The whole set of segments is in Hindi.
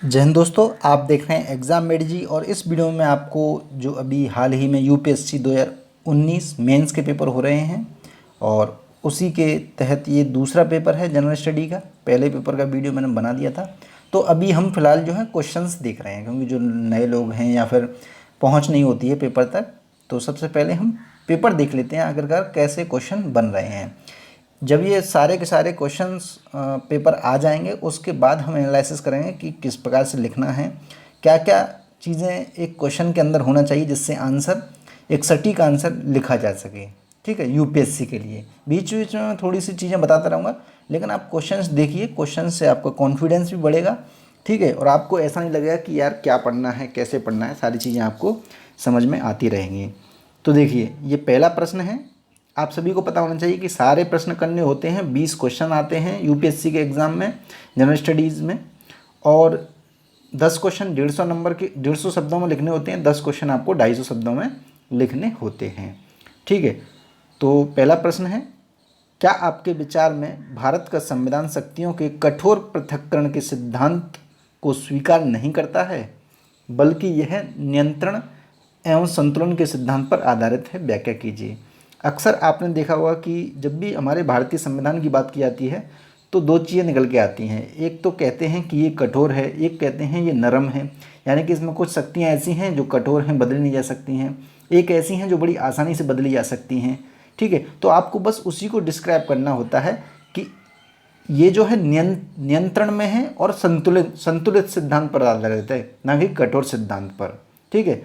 जय हिंद दोस्तों, आप देख रहे हैं एग्ज़ाम मेड जी। और इस वीडियो में आपको जो अभी हाल ही में यूपीएससी 2019 मेंस के पेपर हो रहे हैं और उसी के तहत ये दूसरा पेपर है जनरल स्टडी का। पहले पेपर का वीडियो मैंने बना दिया था। तो अभी हम फिलहाल जो है क्वेश्चंस देख रहे हैं, क्योंकि जो नए लोग हैं या फिर पहुंच नहीं होती है पेपर तक, तो सबसे पहले हम पेपर देख लेते हैं आखिरकार कैसे क्वेश्चन बन रहे हैं। जब ये सारे के सारे क्वेश्चंस पेपर आ जाएंगे, उसके बाद हम एनालिसिस करेंगे कि किस प्रकार से लिखना है, क्या क्या चीज़ें एक क्वेश्चन के अंदर होना चाहिए जिससे आंसर एक सटीक आंसर लिखा जा सके। ठीक है, यूपीएससी के लिए बीच बीच में मैं थोड़ी सी चीज़ें बताता रहूँगा, लेकिन आप क्वेश्चंस देखिए। क्वेश्चन से आपका कॉन्फिडेंस भी बढ़ेगा। ठीक है, और आपको ऐसा नहीं लगेगा कि यार क्या पढ़ना है, कैसे पढ़ना है, सारी चीज़ें आपको समझ में आती रहेंगी। तो देखिए, ये पहला प्रश्न है। आप सभी को पता होना चाहिए कि सारे प्रश्न करने होते हैं, 20 क्वेश्चन आते हैं यूपीएससी के एग्ज़ाम में जनरल स्टडीज़ में, और 10 क्वेश्चन 150 नंबर के 150 शब्दों में लिखने होते हैं, 10 क्वेश्चन आपको 250 शब्दों में लिखने होते हैं। ठीक है, तो पहला प्रश्न है, क्या आपके विचार में भारत का संविधान शक्तियों के कठोर पृथक्करण के सिद्धांत को स्वीकार नहीं करता है, बल्कि यह नियंत्रण एवं संतुलन के सिद्धांत पर आधारित है? व्याख्या कीजिए। अक्सर आपने देखा होगा कि जब भी हमारे भारतीय संविधान की बात की जाती है तो दो चीज़ें निकल के आती हैं। एक तो कहते हैं कि ये कठोर है, एक कहते हैं ये नरम है, यानी कि इसमें कुछ शक्तियाँ ऐसी हैं जो कठोर हैं, बदली नहीं जा सकती हैं, एक ऐसी हैं जो बड़ी आसानी से बदली जा सकती हैं। ठीक है, तो आपको बस उसी को डिस्क्राइब करना होता है कि ये जो है नियंत्रण में है और संतुलित संतुलित सिद्धांत पर आधारित है, ना कि कठोर सिद्धांत पर। ठीक है,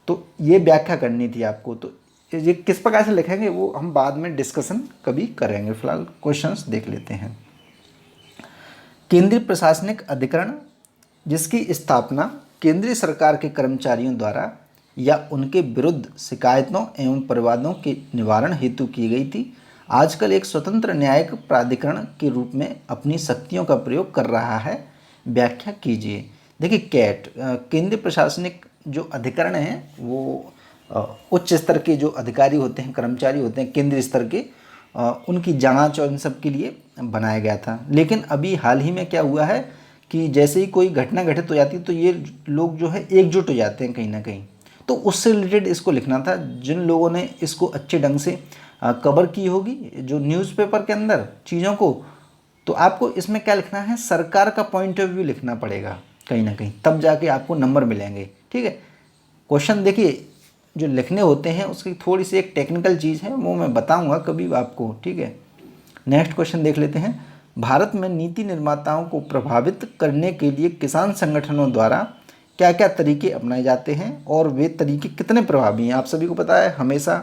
तो ये व्याख्या करनी थी आपको। तो ये किस प्रकार से लिखेंगे वो हम बाद में डिस्कशन कभी करेंगे, फिलहाल क्वेश्चंस देख लेते हैं। केंद्रीय प्रशासनिक अधिकरण जिसकी स्थापना केंद्रीय सरकार के कर्मचारियों द्वारा या उनके विरुद्ध शिकायतों एवं परिवादों के निवारण हेतु की गई थी, आजकल एक स्वतंत्र न्यायिक प्राधिकरण के रूप में अपनी शक्तियों का प्रयोग कर रहा है। व्याख्या कीजिए। देखिए, कैट केंद्रीय प्रशासनिक जो अधिकरण है वो उच्च स्तर के जो अधिकारी होते हैं, कर्मचारी होते हैं केंद्रीय स्तर के, उनकी जांच और इन सब के लिए बनाया गया था। लेकिन अभी हाल ही में क्या हुआ है कि जैसे ही कोई घटना घटित हो जाती है तो ये लोग जो है एकजुट हो जाते हैं कहीं ना कहीं। तो उससे रिलेटेड इसको लिखना था। जिन लोगों ने इसको अच्छे ढंग से कवर की होगी जो न्यूज़पेपर के अंदर चीज़ों को, तो आपको इसमें क्या लिखना है, सरकार का पॉइंट ऑफ व्यू लिखना पड़ेगा कहीं ना कहीं, तब जाके आपको नंबर मिलेंगे। ठीक है, क्वेश्चन देखिए जो लिखने होते हैं उसकी थोड़ी सी एक टेक्निकल चीज़ है, वो मैं बताऊंगा कभी आपको। ठीक है, नेक्स्ट क्वेश्चन देख लेते हैं। भारत में नीति निर्माताओं को प्रभावित करने के लिए किसान संगठनों द्वारा क्या क्या तरीके अपनाए जाते हैं और वे तरीके कितने प्रभावी हैं? आप सभी को पता है, हमेशा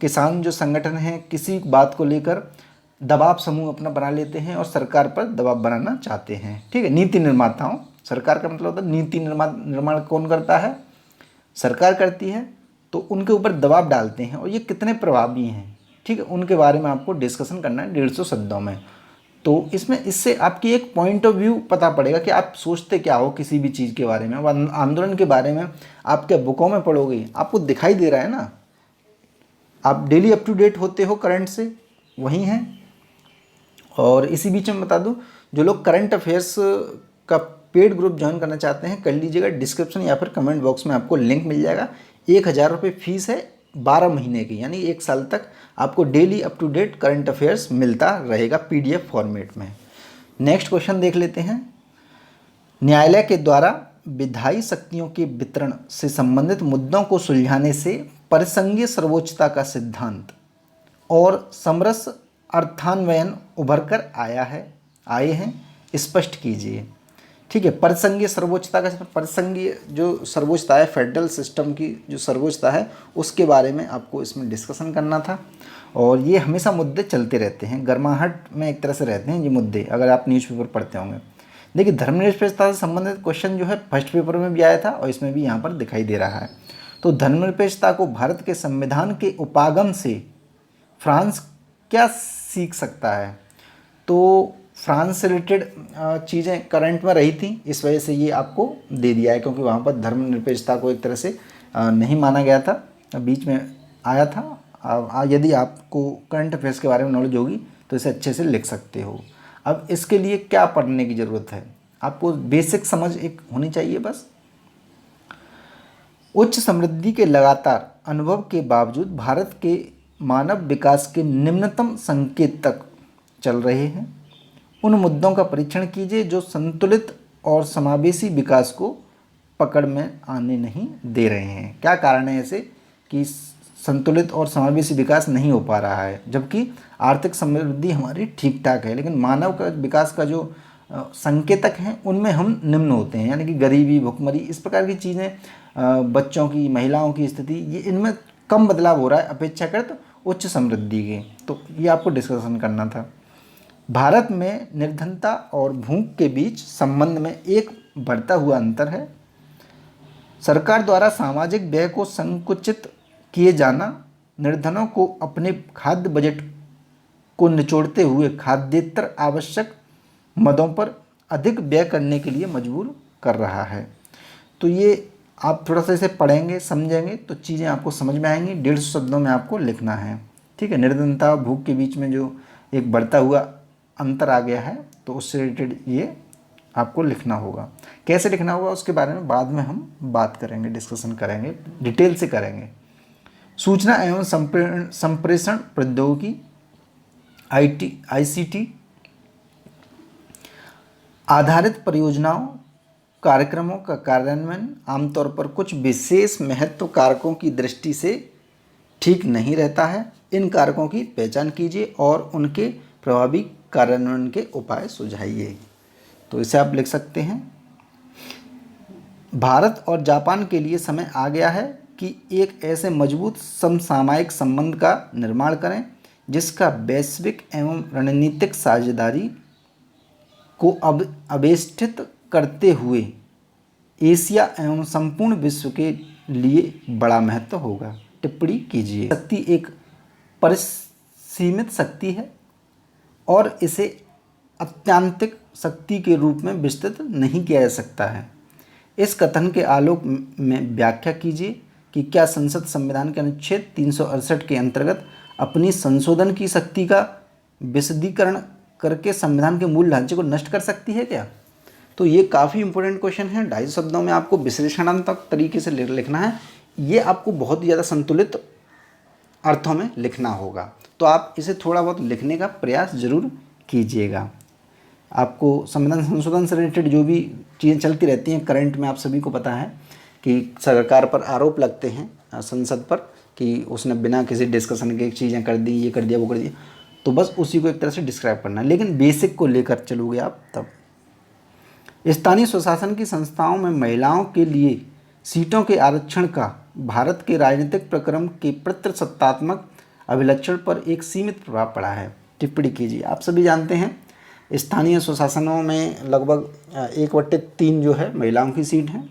किसान जो संगठन हैं किसी बात को लेकर दबाव समूह अपना बना लेते हैं और सरकार पर दबाव बनाना चाहते हैं। ठीक है, नीति निर्माताओं, सरकार का मतलब होता है नीति निर्माण कौन करता है? सरकार करती है। तो उनके ऊपर दबाव डालते हैं और ये कितने प्रभावी हैं, ठीक है, उनके बारे में आपको डिस्कशन करना है 150 शब्दों में। तो इसमें इससे आपकी एक पॉइंट ऑफ व्यू पता पड़ेगा कि आप सोचते क्या हो किसी भी चीज़ के बारे में। अब आंदोलन के बारे में आप क्या बुकों में पढ़ोगे, आपको दिखाई दे रहा है ना, आप डेली अप टू डेट होते हो करंट से, वही हैं। और इसी बीच में बता दूं, जो लोग करंट अफेयर्स का पेड ग्रुप ज्वाइन करना चाहते हैं कर लीजिएगा, डिस्क्रिप्शन या फिर कमेंट बॉक्स में आपको लिंक मिल जाएगा। 1000 रुपये फीस है 12 महीने की, यानी 1 साल तक आपको daily up to date current affairs मिलता रहेगा PDF फॉर्मेट में। नेक्स्ट क्वेश्चन देख लेते हैं। न्यायालय के द्वारा विधायी शक्तियों के वितरण से संबंधित मुद्दों को सुलझाने से परिसंघीय सर्वोच्चता का सिद्धांत और समरस अर्थान्वयन उभर कर आए हैं, स्पष्ट कीजिए। ठीक है, परिसंघीय सर्वोच्चता का, परिसंघीय जो सर्वोच्चता है, फेडरल सिस्टम की जो सर्वोच्चता है, उसके बारे में आपको इसमें डिस्कशन करना था। और ये हमेशा मुद्दे चलते रहते हैं, गर्माहट में एक तरह से रहते हैं ये मुद्दे, अगर आप न्यूज़पेपर पढ़ते होंगे। देखिए, धर्मनिरपेक्षता से संबंधित क्वेश्चन जो है फर्स्ट पेपर में भी आया था और इसमें भी यहाँ पर दिखाई दे रहा है। तो धर्मनिरपेक्षता को भारत के संविधान के उपागम से फ्रांस क्या सीख सकता है? तो फ्रांस से रिलेटेड चीज़ें करंट में रही थी, इस वजह से ये आपको दे दिया है, क्योंकि वहाँ पर धर्मनिरपेक्षता को एक तरह से नहीं माना गया था, बीच में आया था। यदि आपको करंट अफेयर्स के बारे में नॉलेज होगी तो इसे अच्छे से लिख सकते हो। अब इसके लिए क्या पढ़ने की ज़रूरत है? आपको बेसिक समझ एक होनी चाहिए बस। उच्च समृद्धि के लगातार अनुभव के बावजूद भारत के मानव विकास के निम्नतम संकेत तक चल रहे हैं। उन मुद्दों का परीक्षण कीजिए जो संतुलित और समावेशी विकास को पकड़ में आने नहीं दे रहे हैं। क्या कारण है ऐसे कि संतुलित और समावेशी विकास नहीं हो पा रहा है, जबकि आर्थिक समृद्धि हमारी ठीक ठाक है, लेकिन मानव का विकास का जो संकेतक हैं उनमें हम निम्न होते हैं, यानी कि गरीबी, भुखमरी, इस प्रकार की चीज़ें, बच्चों की, महिलाओं की स्थिति, ये इनमें कम बदलाव हो रहा है अपेक्षाकृत उच्च समृद्धि के। तो ये आपको डिस्कशन करना था। भारत में निर्धनता और भूख के बीच संबंध में एक बढ़ता हुआ अंतर है। सरकार द्वारा सामाजिक व्यय को संकुचित किए जाना निर्धनों को अपने खाद्य बजट को निचोड़ते हुए खाद्येतर आवश्यक मदों पर अधिक व्यय करने के लिए मजबूर कर रहा है। तो ये आप थोड़ा सा इसे पढ़ेंगे, समझेंगे तो चीज़ें आपको समझ में आएंगी। 150 शब्दों में आपको लिखना है, ठीक है। निर्धनता और भूख के बीच में जो एक बढ़ता हुआ अंतर आ गया है, तो उससे रिलेटेड ये आपको लिखना होगा। कैसे लिखना होगा उसके बारे में बाद में हम बात करेंगे, डिस्कशन करेंगे, डिटेल से करेंगे। सूचना एवं संप्रेषण प्रौद्योगिकी ICT आधारित परियोजनाओं कार्यक्रमों का कार्यान्वयन आमतौर पर कुछ विशेष महत्व कारकों की दृष्टि से ठीक नहीं रहता है। इन कारकों की पहचान कीजिए और उनके प्रभावी कार्यान्वयन के उपाय सुझाइए। तो इसे आप लिख सकते हैं। भारत और जापान के लिए समय आ गया है कि एक ऐसे मजबूत समसामयिक संबंध का निर्माण करें जिसका वैश्विक एवं रणनीतिक साझेदारी को अवेष्टित करते हुए एशिया एवं संपूर्ण विश्व के लिए बड़ा महत्व होगा। टिप्पणी कीजिए। शक्ति एक परिसीमित शक्ति है और इसे अत्यांतिक शक्ति के रूप में विस्तृत नहीं किया जा सकता है। इस कथन के आलोक में व्याख्या कीजिए कि क्या संसद संविधान के अनुच्छेद 368 के अंतर्गत अपनी संशोधन की शक्ति का विशदीकरण करके संविधान के मूल ढांचे को नष्ट कर सकती है क्या? तो ये काफ़ी इंपॉर्टेंट क्वेश्चन है। 250 शब्दों में आपको विश्लेषणात्मक तरीके से लिखना है। ये आपको बहुत ही ज़्यादा संतुलित अर्थों में लिखना होगा, तो आप इसे थोड़ा बहुत लिखने का प्रयास जरूर कीजिएगा। आपको संविधान संशोधन से रिलेटेड जो भी चीज़ें चलती रहती हैं करंट में, आप सभी को पता है कि सरकार पर आरोप लगते हैं संसद पर कि उसने बिना किसी डिस्कशन के चीज़ें कर दी, ये कर दिया, वो कर दिया, तो बस उसी को एक तरह से डिस्क्राइब करना है, लेकिन बेसिक को लेकर चलोगे आप तब। स्थानीय स्वशासन की संस्थाओं में महिलाओं के लिए सीटों के आरक्षण का भारत के राजनीतिक प्रक्रम के पितृसत्तात्मक अभिलक्षण पर एक सीमित प्रभाव पड़ा है। टिप्पणी कीजिए। आप सभी जानते हैं स्थानीय स्वशासनों में लगभग 1/3 जो है महिलाओं की सीट है,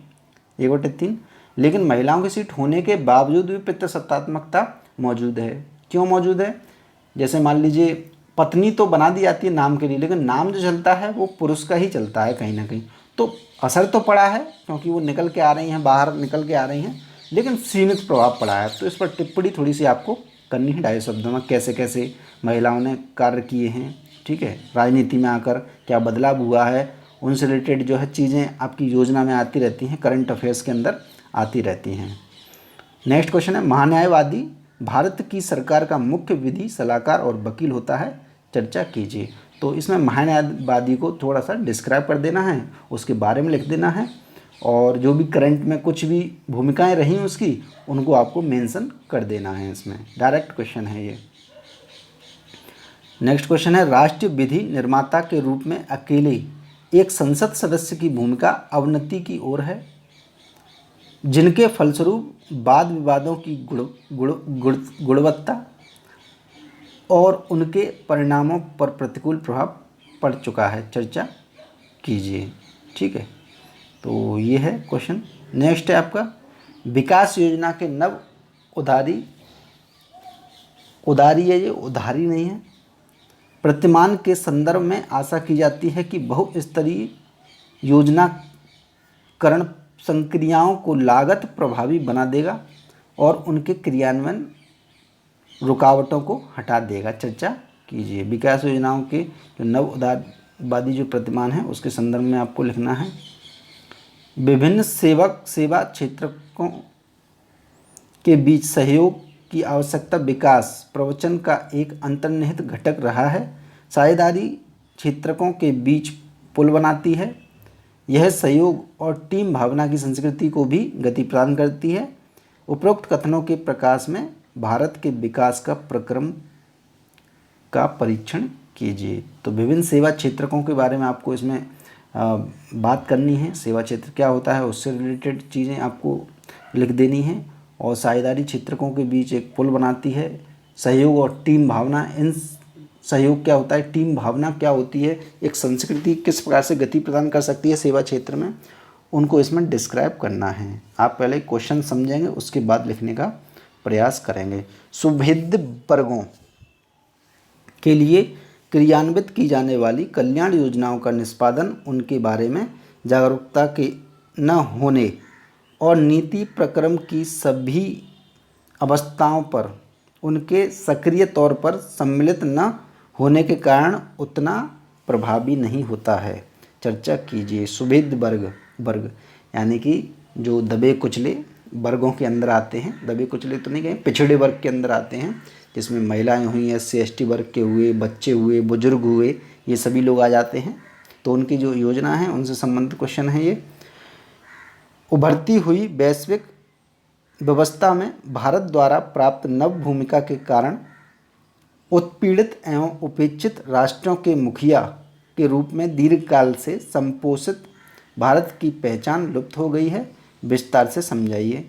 1/3, लेकिन महिलाओं की सीट होने के बावजूद भी पितृसत्तात्मकता मौजूद है। क्यों मौजूद है? जैसे मान लीजिए पत्नी तो बना दी जाती है नाम के लिए, लेकिन नाम जो चलता है वो पुरुष का ही चलता है कहीं ना कहीं, तो असर तो पड़ा है क्योंकि वो निकल के आ रही हैं, बाहर निकल के आ रही हैं, लेकिन सीमित प्रभाव पड़ा है। तो इस पर टिप्पणी थोड़ी सी आपको करनी है 250 शब्दों में, कैसे कैसे महिलाओं ने कार्य किए हैं, ठीक है, राजनीति में आकर क्या बदलाव हुआ है, उनसे रिलेटेड जो है चीज़ें आपकी योजना में आती रहती हैं, करंट अफेयर्स के अंदर आती रहती हैं। नेक्स्ट क्वेश्चन है, महान्यायवादी भारत की सरकार का मुख्य विधि सलाहकार और वकील होता है, चर्चा कीजिए। तो इसमें महान्यायवादी को थोड़ा सा डिस्क्राइब कर देना है, उसके बारे में लिख देना है, और जो भी करंट में कुछ भी भूमिकाएं रही उसकी उनको आपको मेंशन कर देना है। इसमें डायरेक्ट क्वेश्चन है ये। नेक्स्ट क्वेश्चन है, राष्ट्रीय विधि निर्माता के रूप में अकेले एक संसद सदस्य की भूमिका अवनति की ओर है, जिनके फलस्वरूप वाद विवादों की गुणवत्ता और उनके परिणामों पर प्रतिकूल प्रभाव पड़ चुका है, चर्चा कीजिए। ठीक है, तो ये है क्वेश्चन। नेक्स्ट है आपका, विकास योजना के नव उधारी है, ये उधारी नहीं है, प्रतिमान के संदर्भ में आशा की जाती है कि बहुस्तरीय योजनाकरण संक्रियाओं को लागत प्रभावी बना देगा और उनके क्रियान्वयन रुकावटों को हटा देगा, चर्चा कीजिए। विकास योजनाओं के जो नव वादी जो प्रतिमान है उसके संदर्भ में आपको लिखना है। विभिन्न सेवा क्षेत्रकों के बीच सहयोग की आवश्यकता विकास प्रवचन का एक अंतर्निहित घटक रहा है। साझेदारी क्षेत्रकों के बीच पुल बनाती है। यह सहयोग और टीम भावना की संस्कृति को भी गति प्रदान करती है। उपरोक्त कथनों के प्रकाश में भारत के विकास का प्रक्रम का परीक्षण कीजिए। तो विभिन्न सेवा क्षेत्रकों के बारे में आपको इसमें बात करनी है। सेवा क्षेत्र क्या होता है उससे रिलेटेड चीज़ें आपको लिख देनी है। और साझेदारी क्षेत्रकों के बीच एक पुल बनाती है। सहयोग और टीम भावना, इन सहयोग क्या होता है, टीम भावना क्या होती है, एक संस्कृति किस प्रकार से गति प्रदान कर सकती है सेवा क्षेत्र में, उनको इसमें डिस्क्राइब करना है। आप पहले क्वेश्चन समझेंगे उसके बाद लिखने का प्रयास करेंगे। सुभिद्ध वर्गों के लिए क्रियान्वित की जाने वाली कल्याण योजनाओं का निष्पादन, उनके बारे में जागरूकता के न होने और नीति प्रक्रम की सभी अवस्थाओं पर उनके सक्रिय तौर पर सम्मिलित न होने के कारण उतना प्रभावी नहीं होता है। चर्चा कीजिए। सुभिद्ध वर्ग यानी कि जो दबे कुचले वर्गों के अंदर आते हैं, दबे कुचले तो नहीं कहें, पिछड़े वर्ग के अंदर आते हैं, जिसमें महिलाएं हुई, SC ST वर्ग के हुए, बच्चे हुए, बुजुर्ग हुए, ये सभी लोग आ जाते हैं। तो उनकी जो योजना है उनसे संबंधित क्वेश्चन है ये। उभरती हुई वैश्विक व्यवस्था में भारत द्वारा प्राप्त नव भूमिका के कारण उत्पीड़ित एवं उपेक्षित राष्ट्रों के मुखिया के रूप में दीर्घकाल से संपोषित भारत की पहचान लुप्त हो गई है। विस्तार से समझाइए।